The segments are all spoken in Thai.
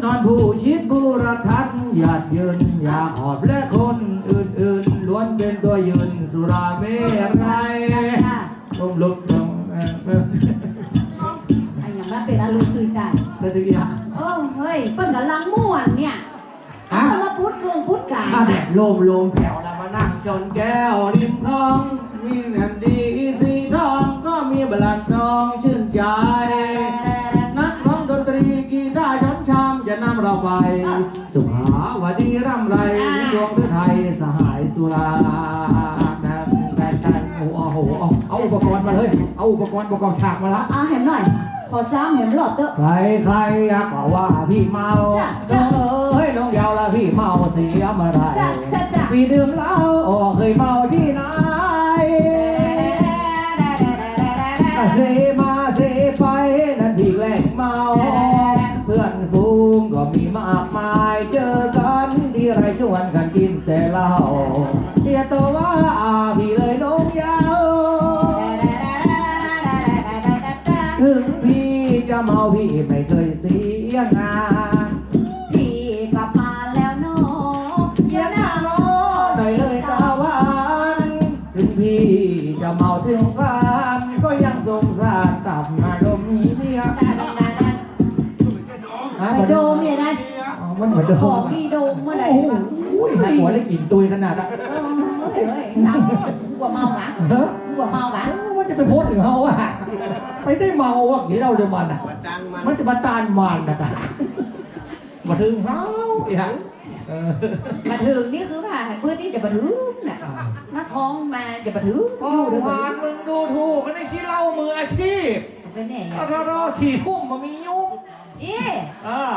นอนผู้ชิดผู้รักทัดหยาดยืนอยากหอบและคนอื่นๆล้วนเป็นตัวยืนสุราเมรัยต้มลุกต้มไอ้อย่างนั้นเป็นอารมณ์ตุยใจ กระดือยาโอ้เฮ้ยเปิ้นกำลังม่วนเนี่ยคนละพุทธเกิงพุทธกลางแดดลมแผ่วแล้วมานั่งชนแก้วริมคลองมีแหนมดีสีทองก็มีบลัดทองชื่นใจนักร้องดนตรีกีตาร์ช้อนชามจะนำเราไปสุขาวดีร่ำไรในดวงฤทัยสหายสุราเอาอุปกรณ์มาเลยเอาอุปกรณ์ประกอบฉากมาละเห็นหน่อยขอซ้ำเห็นหลอดเด้อใครอยากบอกว่าพี่เมาเฮ้ยน้องยาวละพี่เมาเสียเมื่อไรพี่ดื่มเหล้าเคยเมาที่ไหนเสมาเสไปนั่นพี่แกล้งเมาเพื่อนฝูงก็มีมากมายเจอกันที่ไรชวนกันกินแต่เหล้าเรียกตัวว่าพี่เลยน้องยาวถึงพี่จะเมาพี่ไม่เคยเสียงานพี่กลับมาแล้วน้องอย่าหน้าโง่หน่อยเลยตาหวานถึงพี่จะเมาถึงกลานก็ยังสงสารกลับมาดมเมียโดมเนี่ยนะมันเหมือนโดมของพี่โดมเมื่อไหร่ให้หัวได้กลิ่นตุยขนาดนั้นเฮ้ยกว่าเมากะกว่าเมากะมันจะไปโพสถึงเขาอะไปได้เมาอ่ะกินเหล้าเดียวมันอ่ะมันจะมาตานมันนะมาถึงเขาอีกฮะมาถึงนี่คือว่าเพื่อนนี่จะมาถึงน่ะนักท้องมาจะมาถึงอยู่เดี๋ยวผ่านมึงดูถูกกันในขี้เหล้ามืออาชีพเป็นไงรอ4 ทุ่มมามียุบ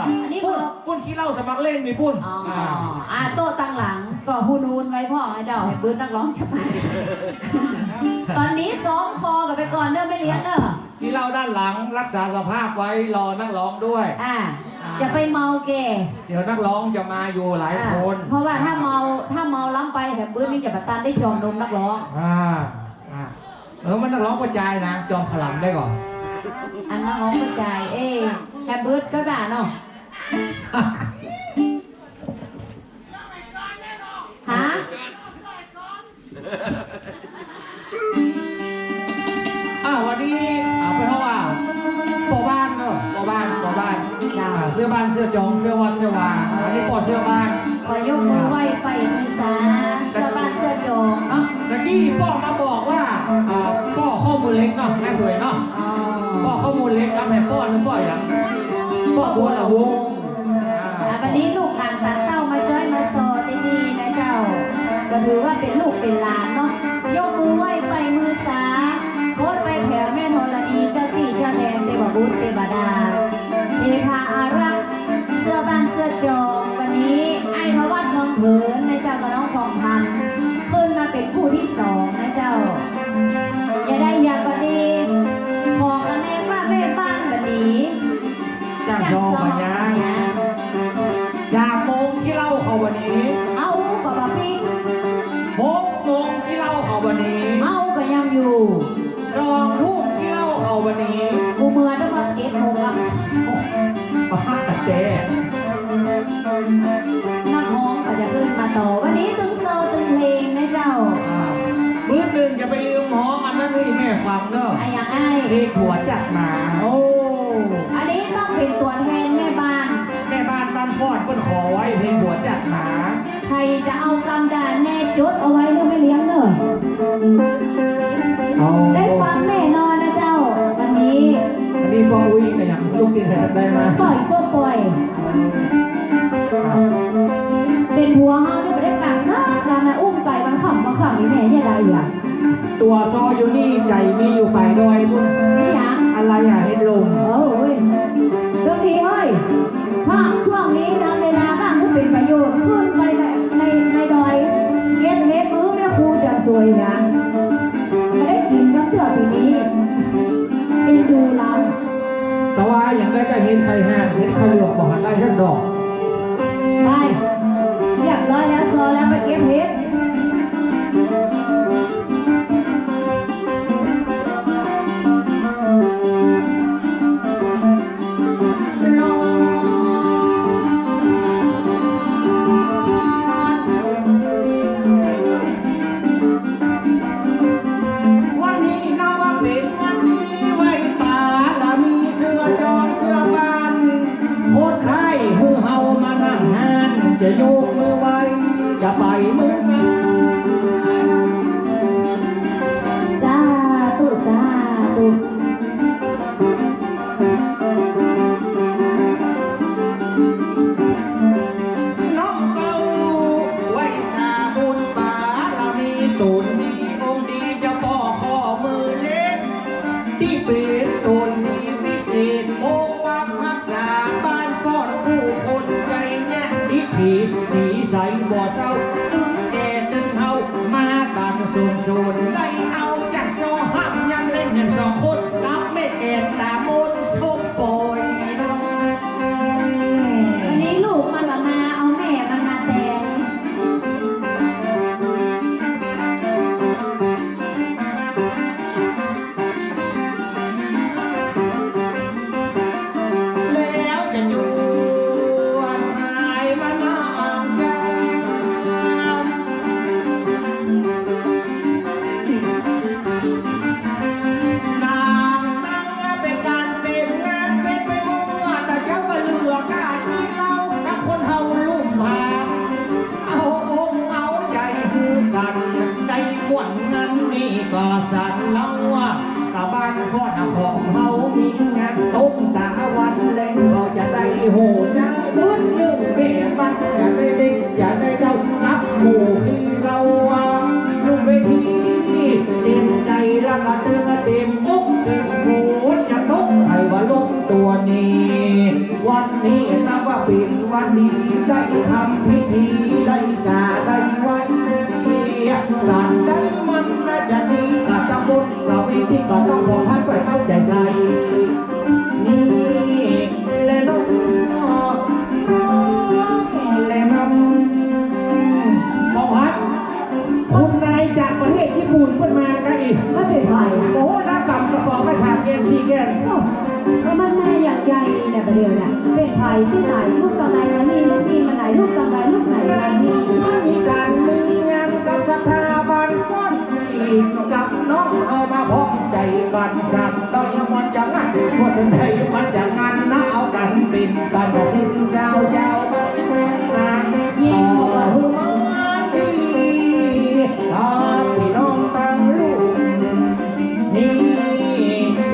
อันนี้ปุ้นขี้เหล้าสมัครเล่นมีปุ้นโต๊ะตั้งหลังก็ฮูนไว้พ่อให้เจ้าให้ปืนนักร้องชมาตอนนี้ซ้อมคอกับไปก่อนเด้อไม่เลี้ยงเด้อขี้เหล้าด้านหลังรักษาสภาพไว้รอนักร้องด้วยจะไปเมาแกเดี๋ยวนักร้องจะมาอยู่หลายคนเพราะว่าถ้าเมาล้ำไปแถมปืนนี่จะประตันได้จอมนมนักร้องมันนักร้องกระจายนะจอมขลังได้ก่อนอันนักร้องกระจายแฮมเบิร์ดก็ด่าเนาะฮะวันนี้เป็นเพราะว่าปอบ้านเนาะปอบ้านเสื้อบ้านเสื้อจองเสื้อวัดเสื้อวาอันนี้ปอเสื้อบ้านขอยกมือไหว้ไปมีสาเสื้อบ้านเสื้อจองเนาะตะกี้ป้อมาบอกว่าป้อข้อมูลเล็กเนาะแม่สวยเนาะป้อข้อมูลเล็กครับให้ป้อหรือป้ออย่างป้อบัวละวงวันนี้ลูกหลานตาเต้ามาจ้อยมาโซที่นี่นะเจ้าก็ถือว่าเป็นลูกเป็นหลานเนาะยกมือไหว้ไปมือสาโคตรไปแผ่แม่ธรณีเจ้าตีเจ้าแดนเทวบุตรเทวดาเทพาอารักษ์เสื้อบ้านเสื้อจองวันนี้ไอ้ทวัดน้องเผินนะเจ้ากับน้องทองพันขึ้นมาเป็นคู่ที่2นะเจ้าอย่าได้อยากก็ดีขอกันแน่ว่าแม่บ้านวันนี้จ้างโชว์มายัง3 โมงที่เล่าเขาวันนี้เอากับป้าพี่6 โมงที่เล่าเขาวันนี้เอาก็ยังอยู่2 ทุ่มที่เล่าเขาวันนี้กูเมื่อต้องมา7 โมงละเจ๊นักฮ้องก็จะขึ้นมาต่อวันนี้ตึงโซตึงเพลงนะเจ้ามื้อหนึ่งจะไปลืมฮ้องอันนั้นให้แม่ฟังเนอะอย่างไอ้เพลงหัวจัดมาอันนี้ต้องเป็นตัวแทนแม่บ้านบ้านพอดเพิ่นขอไว้เพลงหัวจัดมาใครจะเอากำดานแน่จดเอาไว้เนอะไม่เลี้ยงเนอะได้ฟังแน่นอนนะเจ้าวันนี้ป้ออุ้ยกันอย่างลูกติดแทนได้มาปล่อยโซ่ปล่อยเป็นหัวเฮาที่ไม่ได้ปากซะการมาอุ้มไปมันขำมาขำนี่แม่ยังไงอ่ะตัวซออยู่นี่ใจมีอยู่ไปดอยพุ่นนี่ยังอะไรเห็นลมเรื่องนี้เฮ้ยภาคช่วงนี้ทำเวลาบ้างก็เป็นประโยชน์ขึ้นไปในดอยเก็บเฮ็ดมือแม่ครูจะสวยนะไม่ได้กินกับเตือปีนี้เป็นดูเราแต่ว่าอย่างได้ก็เห็นใครห้างเห็นข้าวเหลือกบอกได้สักดอกไปเรียบร้อยแล้วซอแล้วไปเก็บเฮ็ด บ่เศร้าตึงแก่ตึงเฮามากันสูนได้เอาจากโซห้ามยำเล่นเห็นสองคนกับไม่เอ็ดตามุนส้มปอยน้อง วันนี้ลูกมันมาเอาแม่มันมาแทน แล้วจะอยู่หายมาน้องจนางตั้งเป็นการเป็นงานเสร็จไปมั่วแต่เจ้าก็เหลือกล้าขี้เล่ากับคนเฮาลุ่มพาเอาอกเอาใจฮือกันได้ม่วนนั้นนี่ก็สั่นเล่าตะบ้านคอดของเฮามีงานต้มตาวันเล่งเขาจะได้โหสังบุญหนึ่งเบี้ยบันจะได้เด็กจะได้เดานับหมู่ที่เราลุงเวทีเต็มใจแล้วก็เตือนเต็มอกเต็มหูจะนกให้ว่าลงตัวนี้วันนี้นับว่าเป็นวันดีได้ทำพิธีได้สาได้ไว้สันได้มันน่าจะดีกับตำบลกับวิธีก็ต้องบอกพัดไว้เข้าใจใส่นี่และน้องและน้องบอกพัดคุณนายจากประเทศญี่ปุ่นเพิ่นมากันอีก ไม่เป็นไร โอ้หน้ากำกระบอกมาสามเกนชีเกน ก็มันแม่อย่างใหญ่แต่ประเดี๋ยวเนี่ยเป็นไผ่ที่ไหนลูกตอนไหนมานี่ลูกมีมาไหนลูกตอนไหนลูกไหนมานี่ มันมีการมีงานกับสถาบันก้อนอีกกับน้องเอามาพร้อมใจกันสั่งต้องยังมันจะงันพวกฉันได้มันจะงันนะเอากันเป็นกันสิ้นเจ้าเจ้าบ้านนะต่อหือมาดีถ้าพี่น้องตั้งลูกนี่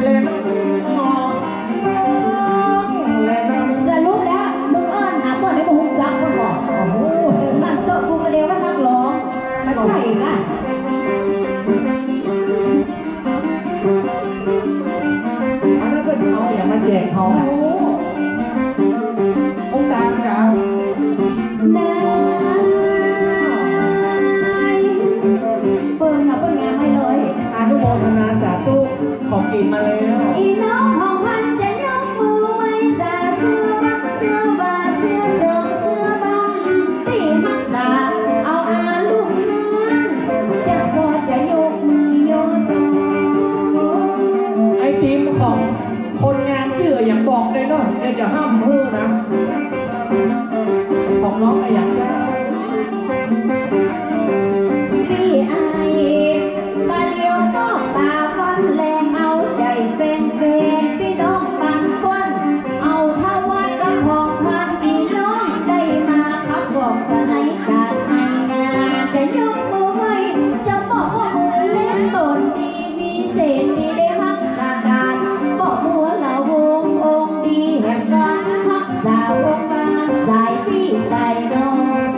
เล่นเล่นน้ำ สรุปแล้วมึงเอิ้นหาคนให้มึงหุ่นจักคนบอก โอ้โห นั่นเตอะกูกระเดียวว่านักร้องมาใช่นะ อันนั้นเป็นเอาอย่างมาแจกเขา โอ้ พุกตามจ้า นายเปิดมาเปิดงานไม่เลย อนุโมทนาสาธุของกินมาแล้ว อีน้องของพันจะยกมือไว้สาเสื้อบักเสื้อบาเสื้อจงเสื้อบังตีมักษาเอาอาลูกนั้นจะโซจะยกมือโยโซ ไอติมของคนงามชื่ออย่างบอกเลยเนาะเดี๋ยวจะห้ามมือนะ ของน้องไออย่างเจ้า พี่ไอมาเดียวก็ตาฟันแรงเอาใจเป็นพี่น้องปันฟันเอาถ้าวัดกับของพันพี่น้องได้มาขับบอกกันในการในงานจะยกมือไว้จะบอกว่ามือเล่นตนดีมีเศษดีได้รักษาการบอกหัวเราวงองค์ดีแห่งการรักษาวงการสายพี่ใส่ดอง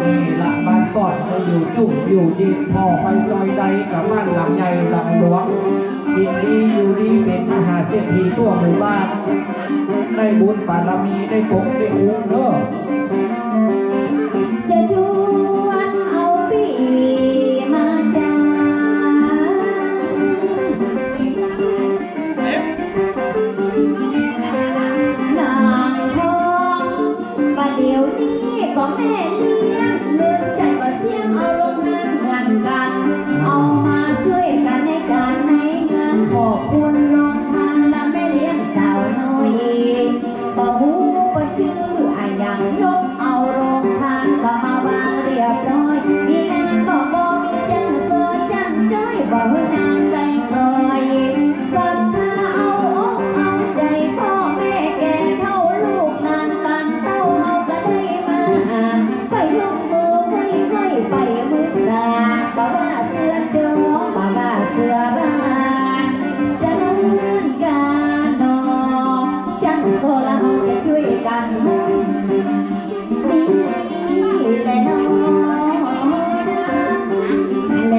นี่หลังบ้านก่อนไปอยู่จุ่มอยู่ดินพอไปซอยใดกับบ้านหลังใหญ่หลังหลวงกินดีอยู่ดีเป็นมหาเศรษฐีตัวหมู่บ้านได้บุญบารมีได้ปกได้คุ้มเด้อ จะชวนเอาปีมาจานางทองประเดี๋ยวนี้ก็แม่เลี้ยงเงินจัดก็เสียงเอาลงงานเหมือนกัน เอามาช่วยกันในการในงานขอบคุณโรงทานและแม่เลี้ยงสาวน้อยปะหูปะชื่ออะอย่างยกเอาโรงทานก็มาวางเรียบร้อยมีงานบอกบ่มีจังเสิร์จังจ้อยบ่หือนางได้กลอยสัทธาเอาอกเอาใจพ่อแม่แก่เท่าลูกหลานตันเต้าเฮาก็ได้มาหาไปยกมือคุยไปมือสาบ่ว่าเสื้อโจกบ่ว่าเสื้อบานจะนั้นการนอจังโซละเฮาจะช่วยกันนี่แหละน้อแล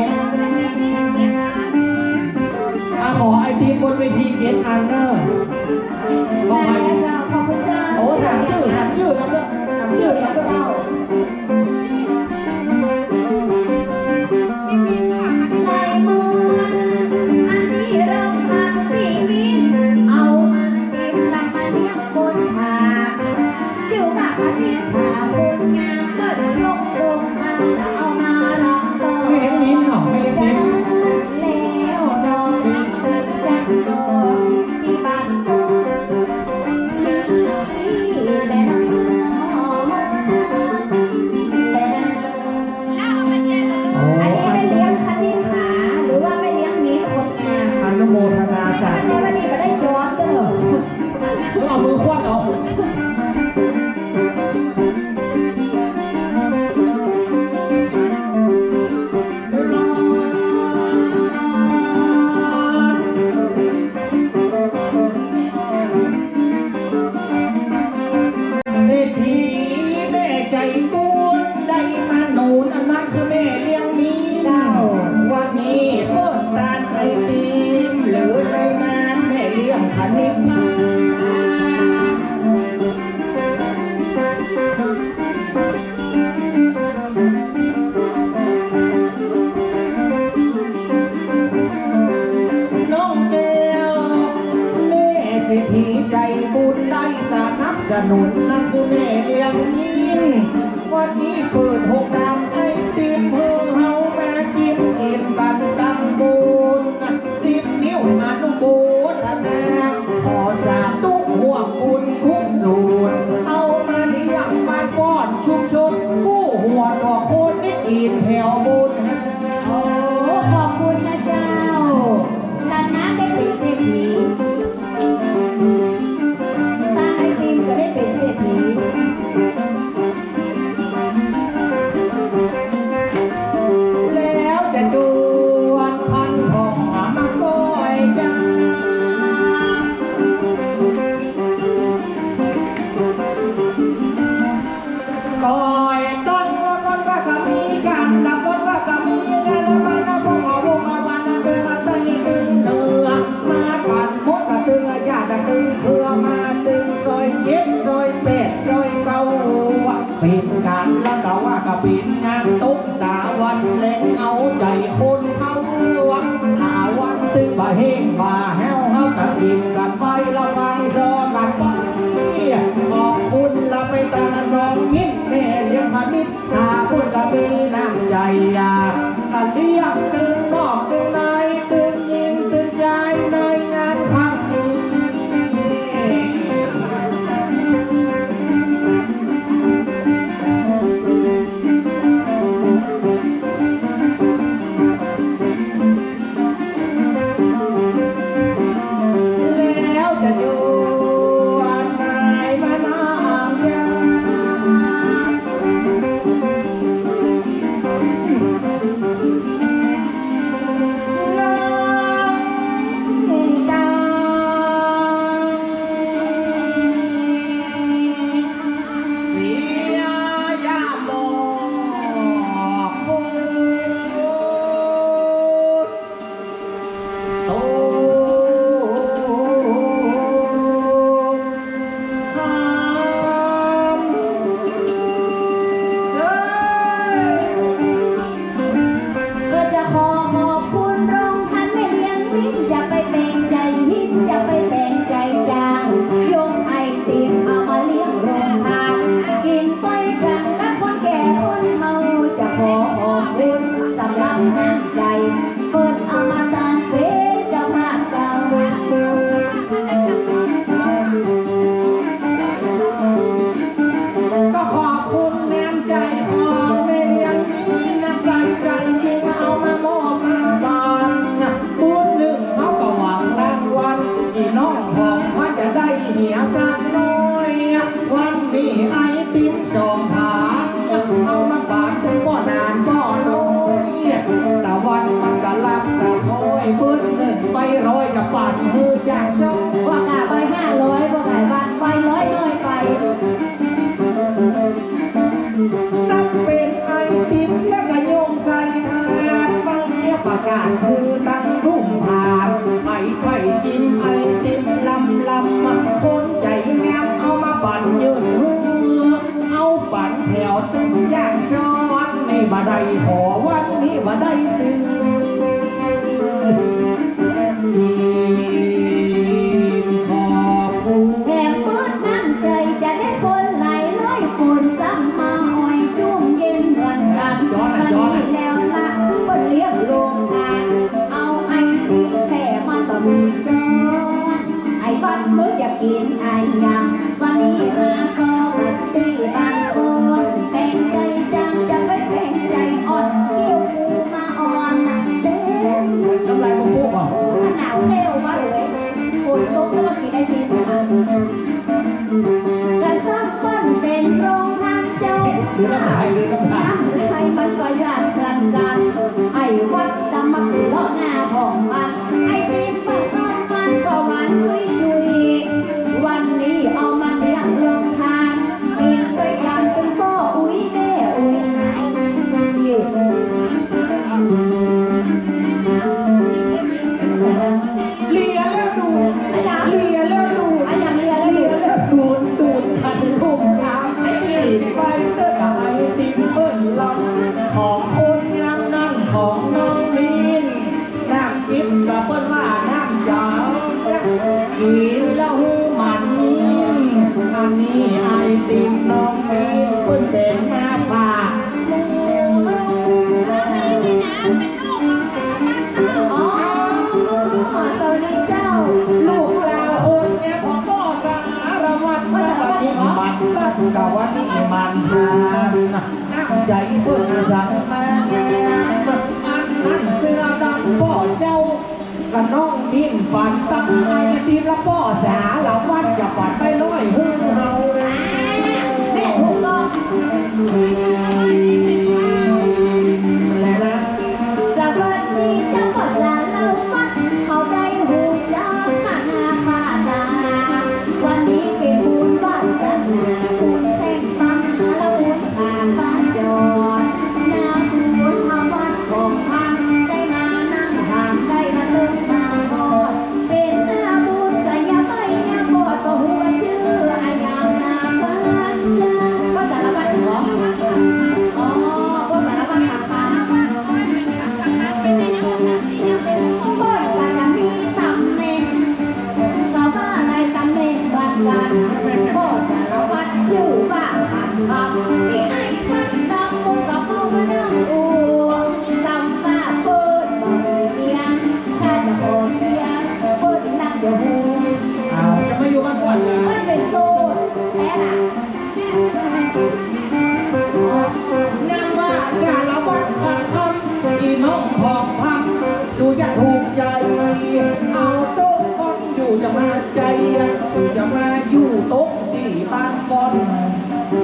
ะ ขอไอติมบนเวที7 อันเนอะบอ ได้ กให้ แล้วเจ้าขอบคุณเจ้า โอ้ถามชื่อครับเด้อถามชื่อครับเด้อ เจ้า มือควันเอาเศรษฐีแม่ใจบุญได้มาหนูนอันนั้นคือแม่เลี้ยงมีเจ้าวันนี้เปิดตานไอติมหรือในงานแม่เลี้ยงขนิดน้องแก้วแม่เศรษฐีใจบุญได้สนับสนุนนั่นคือแม่เลี้ยงมีนวันนี้เปิดหกดานไอติมเพื่อเฮามาจิ้มกินกันตั้งบุญ10 นิ้วอนุโมทนาขอสาธุห่วงบุญทุกสูตรเอามาเลี้ยงบ้านป้อนชุมชนกู้หัวดอกโคนได้กินแถวบุญ โอ้ขอบคุณนะเจ้าดันน้ำได้เป็นเศรษฐีตาไอติมก็ได้เป็นเศรษฐีแล้วจะจวนพันห่อมาก้อยจ้าก้อยต้นว่าก้นว่าก็มีกันละก้นว่าก็มีงานบ้านนะพวกเอาวงเอาวันเดินมาตึงตึงเนื้อมากันมดกระตึงญาติตึงเพื่อมาตึงซอย7ซอย8ซอย9ปิดกันแล้วก็ว่าก็ปิดงานตุ๊กตาวันเล่งเอาใจคนเอาหาวันตึงบ่เฮงบ่แห้วเฮาก็กินกันไปละฟังซอกันไปขอบคุณละไปตาน้องมิ้นแม่เลี้ยงพันนิดหาบุญก็มีน้ำใจกันเลี้ยงตึงนอกตึงในตึงยิงตึงใจในงานครั้งนี้ แล้วจะอยู่อันไหนมาน้ำยาน้ำตาเสียยามบอกคุณโต ก็จะขอขอบคุณโรงท่านแม่เลี้ยงมิ้นจะไปแบ่งใจหินจะไปแบ่งใจจางยกไอติมเอามาเลี้ยงโรงทานกินต้อยกันกับคนแก่คนเมาจะขอขอบคุณสำหรับน้ำใจเปิดเอามาตานเป็นเจ้าภาพเก่า ก็ขอบคุณน้ำใจของแม่เลี้ยงมีน้ำใสใจจริงเอามามอบมาบานบุญหนึ่งเขาก็หวังรางวัลที่น้องของว่าจะได้เหี่ยสักน้อยวันนี้ไอติมสองถาดเอามาบาดถึงบ่นานบ่น้อยแต่วันมันก็ลับแต่คอยบุญหนึ่งไปร้อยกับปั่นฮือจากช่อง ว่ากะไป500บ่ขายบัตรไป100น้อยไป นับเป็นไอติมและก็โยงใส่ถาดบางเนี้ยประกาศคือตั้งรุ่มผ่านไอ้ไข่จิ้มไอติมลำคนใจแนบเอามาปั่นยืนหือเอาปั่นแถวตึงย่างซ้อนในบ่ได้ขอวันนี้บ่ได้ซื้อจีนขอบคุณ แหมเปิดน้ำใจจะได้คนหลายร้อยคนซ้ำมาหอยจุ่มเย็นเหมือนกันวันนี้แล้วละเปิดเลี้ยงโรงงานเอาไอติมแต่มันก็มีจอไอ้บ้านมึงอยากกินไอ้ยังวันนี้มาซอกันตีบางคนแบ่งใจจังจะไปแบ่งใจอ่อนเขี้ยวกูมาอ่อนเด้ น้ำลายมะพร้าวอ่ะ หนาวเขี้ยวมาเลยฝนตกก็มากินไอติมค่ะ ตั้งกะวันนี้มันหาน้ำใจเพื่อนสั่งแม่อันนั้นเสื้อดำพ่อเจ้ากับน้องดิ้นฝันตั้งไอทีละพ่อสาละวันจะปัดไปน้อยหูเฮา แม่ถูกต้อง อะไรนะ สวัสดีเจ้าพ่อสารเราวัดเขาได้หูเจ้าข้านาคาดาวันนี้เป็นบุญวาสนาบุญแท่งตำและบุญขาฟ้าจอดนาบุญเอาวัดของพันได้มานั่งหามได้มาตึงบางบอดเป็นหน้าบุญแต่อย่าไปอย่าบอดก็หัวชื่ออายามนาฟ้าเจ้าพ่อสารวัตรเหรออ๋อพ่อสารวัตรขาฟ้า บนก็จะมีตำแหน่งก็ว่าในตำแหน่งบัดกันพ่อสารวัตรชื่อว่าหันคำที่ไอ้มันดำมุกกับเขามานั่งอูสัมมาเปิดบ่มีเมียถ้าจะโอนเมียเปิดนั่งเดี๋ยวหู อ้าวจะไม่อยู่บ้านก่อนเลย มันเป็นโซนแท้น่ะ นั่งว่าสารวัตรขันคำอีน้องหอมพังสู่จะถูกใจ เอาโต๊ะก้อนอยู่จะมาใจสู่จะมาอยู่โต๊ะที่บ้านก่อน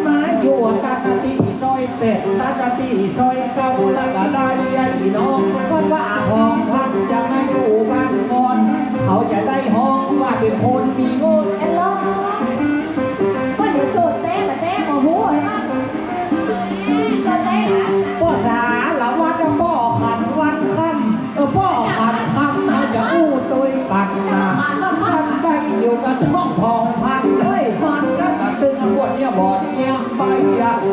มาอยู่ตาตาตีซอยเป็ดตาตาตีซอยเก่าแล้วก็ได้อีน้องก็ว่าหอมพังจะมาอยู่บ้านก่อน เขาจะได้ห้องว่าเป็นคนมีเงิน ไอ้ล้อว่าเดี๋ยวโซนแท้กับแท้ของหูเห็นมั้ยโซนแท้อ่ะ พ่อสาละว่าจะพ่อขันวันค่ำพ่อขันค่ำเราจะอู้ตัวกันนะขันได้อยู่กันห้องพองพันเลยมันก็กระตึงบวดเนี่ยบอดเนี่ยไป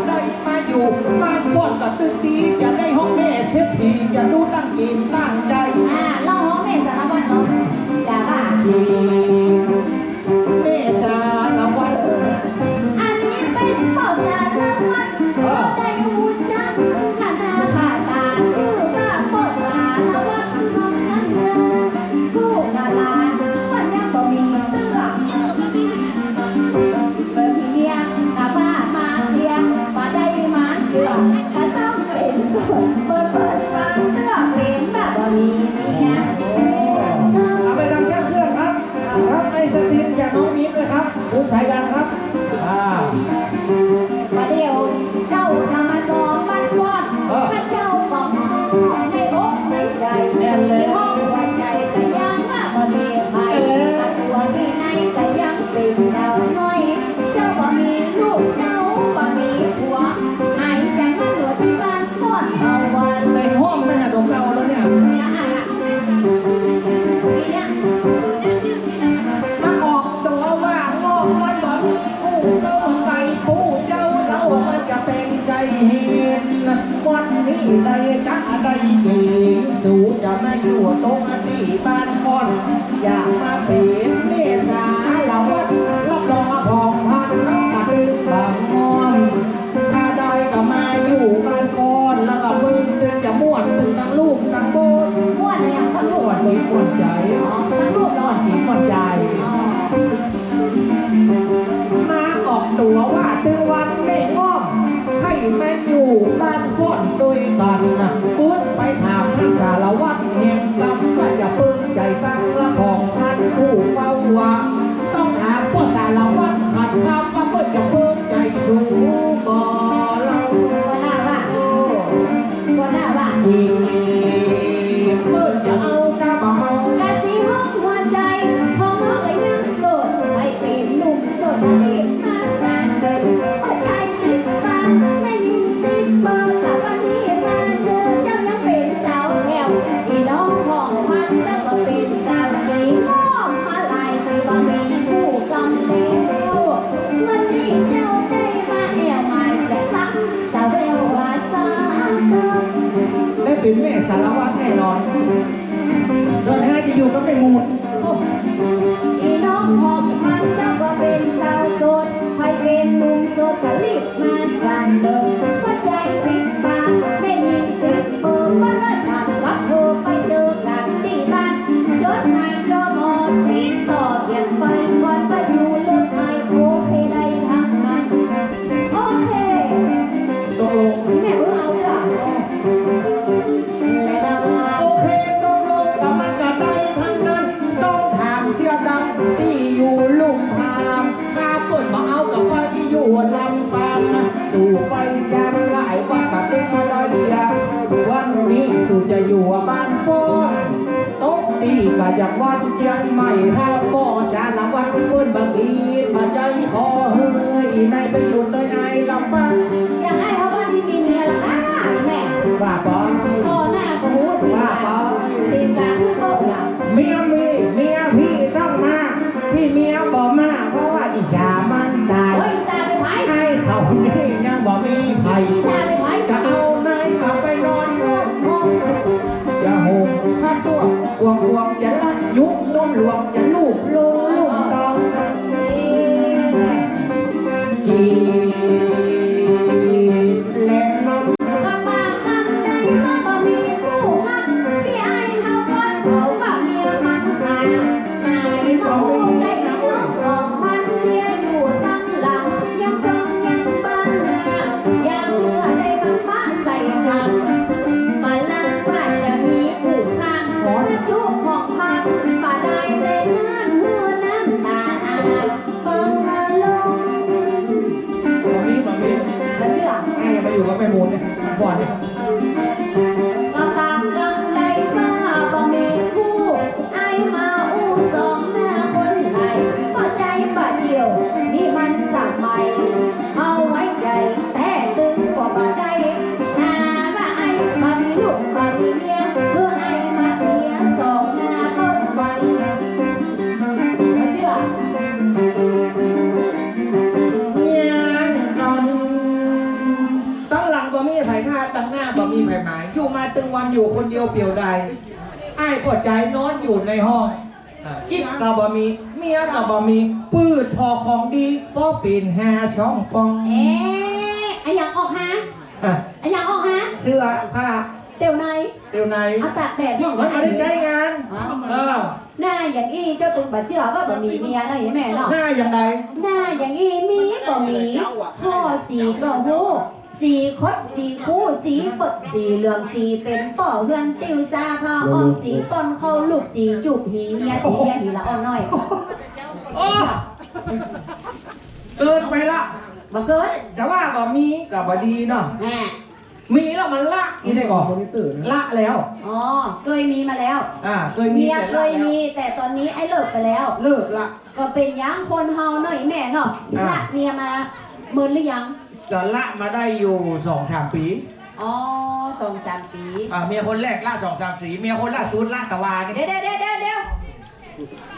ได้มาอยู่บ้านก้อนกระตึงดีจะได้ห้องแม่เสียทีจะดูตั้งกินตั้งใจ เล่าห้องแม่สารวัตรเนาะจ้าบ้า จีแม่สาละวัน อันนี้เป็นพ่อสารวัตรเขาได้หูจักขนาขาตาชื่อว่าพ่อสารวัตรทำนั้นเลยกู้กะลานวันยังบ่มีเตื้อเปิดพี่เมียกะว่ามาเคลียร์มาได้มาเชื่อกะซ้ำเป็นส่วนเปิดมาเตื้อเป็นแบบบ่มีเมีย เอาไปทำแค่เครื่องครับรับไอศครีมจากน้องมิ้นเลยครับคุณสายยันครับมาเดียวเจ้านำมาสอบบ้านวอดพระเจ้าก็มองในอกในใจในห้องหัวใจแต่ยังว่าบ่มีใครตัวมีในแต่ยังเป็นสาวน้อย เจ้าบ่มีลูกเจ้าบ่มีผัวหายจากมันเหลือที่บ้านต้นเอาวัน ในห้องไม่หาดอกเราแล้วเนี่ย มาออกตัวว่างอกมันบ่มีผู้เจ้าไก่ผู้เจ้าเรามันจะเป็นใจเห็นวันนี้ได้กะได้เก่งสู่จะมาอยู่ตรงที่บ้านก่อนอยากมาเป็นเมษาเราวัดรับรองมาพองพันกระดึงบางงอนถ้าได้ก็มาอยู่บ้านก่อนแล้วก็มึงตึงจะม่วนตึงทั้งลูกทั้งโบน ม้วนอะไรอย่างทั้งลูก ม่วนจิตม่วนใจ ทั้งลูก ม่ เนาะ วนจิตม่วนใจ มาออกตัวว่าตือวันไม่ง้อมให้มาอยู่บ้านก้อนด้วยกันนะปื้นไปถามท่านสารวัตรเห็นกำว่าจะปื้นใจตั้งละของท่านผู้เฝ้าว่าต้องถามว่าสารวัตรขัดคำว่าเพื่อจะปื้นใจสูงก่อเรา บ่น่าว่า จริงเพื่อจะเอากระเป๋าก ะสิห้องหัวใจห้องเมื่อก็ยังโสดให้เป็นหนุ่มโสดรีบมาสร้างเดินหัวใจติดตามไม่ยิงติดเบอร์กับวันนี้มาเจอเจ้ายังเป็นสาวแถวพี่น้องของมันแล้วก็เป็นสาวจีง้อมาลายที่บ่มีผู้กำเลี้ยววันนี้เจ้าได้มาแอวหมายจะตักสาวแววว่าสาเธอ ได้เป็นแม่สารวัตรแน่นอนส่วนแท้จะอยู่ก็เป็นมูล พี่น้องหอบพันเจ้าก็เป็นสาวโสดให้เป็นหนุ่มโสดก็รีบมาสั่นเดินหัวใจติดปากไม่ยิงติดเบอร์มันว่าฉันกับเธอไปเจอกันที่บ้านจดให้เจ้าหมดติดต่อเปลี่ยนไปก่อนไปอยู่เลิกให้โทรให้ได้ทั้งนั้น จันหลายวันกับตึกมาดอยเดียวันนี้สู่จะอยู่บ้านโป้ตกตีก็จากวันเชียงใหม่ถ้าโป้สารวัตรเพื่อนบางอีมาใจคอเฮ้ยในไปอยู่โดยไอ้ลำปัง อย่างไอ้เขาว่าที่มีเมียละค่ะแม่ ว่าปอง พ่อหน้าก็หูตีกาตีกาคือโต๊ะอย่าง เมียพี่ต้องมาพี่เมียบอกมาเพราะว่าอีสามันตาย เฮ้ยซาไปไหม ไอ้เขานี่ยังบอกมีใคร พี่ซาไปไหม จะเอาไหนเอาไปนอนร่วมห้องจะหงข้าตัวกวงจะลักยุกน้มหลวงจะลูบลงลุ่มดองจีเล่นน้ำ กับมาทำได้ก็บ่มีผู้ฮักพี่ไอ้เขาคนเขาว่าเมียมันหาไอ้มาพูดได้น้องของมันเมียอยู่ตั้งหลังยังจงยังบ้านนายังเมื่อได้บังมาใส่กำมาลาว่าจะมีผู้ข้างขอจุกของพันป่าได้แต่เนื้อเนื้อน้ำตาอาเบิ่งอารมณ์ มามี มาเชื่อ ไอ้ยังมาอยู่กับแม่มูลเนี่ยก่อนเนี่ย ก็ปากกำได้มาบ่มีคู่ไอ้มาอู้สองหน้าคนไทยพอใจบาดเดียวนี่มันสักใหม่เอาไว้ใจแต่ตึงกว่าบาดได้หาว่าไอ้มามีลูกมามีเมียเมื่อไอ้มาเมียสองหน้าคนไทยมาเชื่อ ยังก่อนตั้งหลังบ่มีไผ่ค่าตั้งหน้าบ่มีไผ่หมายอยู่มาตึงวันอยู่คนเดียวเปลี่ยวใดไอ้ปวดใจนอนอยู่ในห้องกิ๊กก็บ่มีเมียก็บ่มีปืดพอของดีก็ปีนแฮช่องปอง เอ๊ะไอ้อยากออกฮะ อ่ะ ไอ้อยากออกฮะ เสื้อผ้า เดี๋ยวไหน เดี๋ยวไหน เอาตากแดดห้อง มันไม่ได้ใช้งานเออ หน้าอย่างอี้เจ้าตึงบัดเชื่อว่าบ่มีเมียนะเห็นแม่เนาะ หน้าอย่างไร หน้าอย่างอี้มีบ่มีพ่อสีก็หูสีคดสีคู่สีเปิดสีเหลืองสีเป็นป่อเพื่อนติวซาพาอ้อมสีปอนเข้าลูกสีจุบหีเมียสีเมียหีละอ่อนน้อย โอ้เกินไปละ บ่เกิด จะว่าบ่มีกับบ่ดีเนาะ แหม มีแล้วมันละอีได้ก่อนละแล้ว อ๋อเคยมีมาแล้ว เคยมี เมีย แต่ เค ละ ย แล้ว มีแต่ตอนนี้ไอ้เลิกไปแล้ว เลิกละ ก็เป็นยังคนเฮาหน่อยแม่เนาะละเมียมาเมินหรือยัง จะละมาได้อยู่ 2-3 ปี อ๋อ2-3 ปี เมียคนแรกละ2-3 สีเมียคนล่าสุดละตะวานี่ เดี๋ยว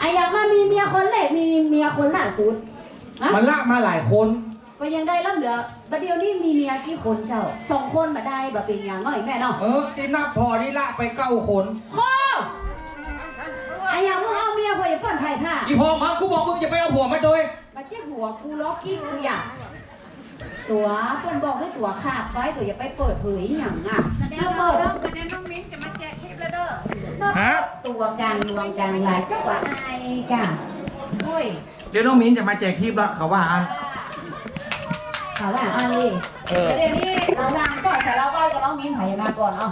ไอ้อย่างมามีเมียคนแรกมีเมียคนล่าสุดฮะ มันละมาหลายคน ก็ยังได้ล่ำเหลือบัดเดียวนี้มีเมียกี่คนเจ้า2 คนมาได้แบบเป็นอย่างน้อยแม่เนาะ ที่นับพอนี่ละไป9 คน โคไอ้อย่างมึงเอาเมียคนอย่าเปิ้นไทยผ้า อีพอมากูบอกมึงจะไปเอาผัวมาโดย มาเจ็บหัวกูล้อกี้กูอยากตัวเปิ้นบอกให้ตัวขาบไว้ตัวอย่าไปเปิดเผยอย่างอ่ะ เดี๋ยวเราน้องมิ้นจะมาแจกคลิปแล้วเด้อ ฮะ ตัวกันรวมกันหลายจังหวัดไอ้กะโอ้ย เดี๋ยวน้องมิ้นจะมาแจกทิปละเขาว่าอัน เขาว่าอันนี้เดี๋ยวนี้เราวางก่อนแต่เราก็น้องมิ้นไผ่มาก่อนเนาะ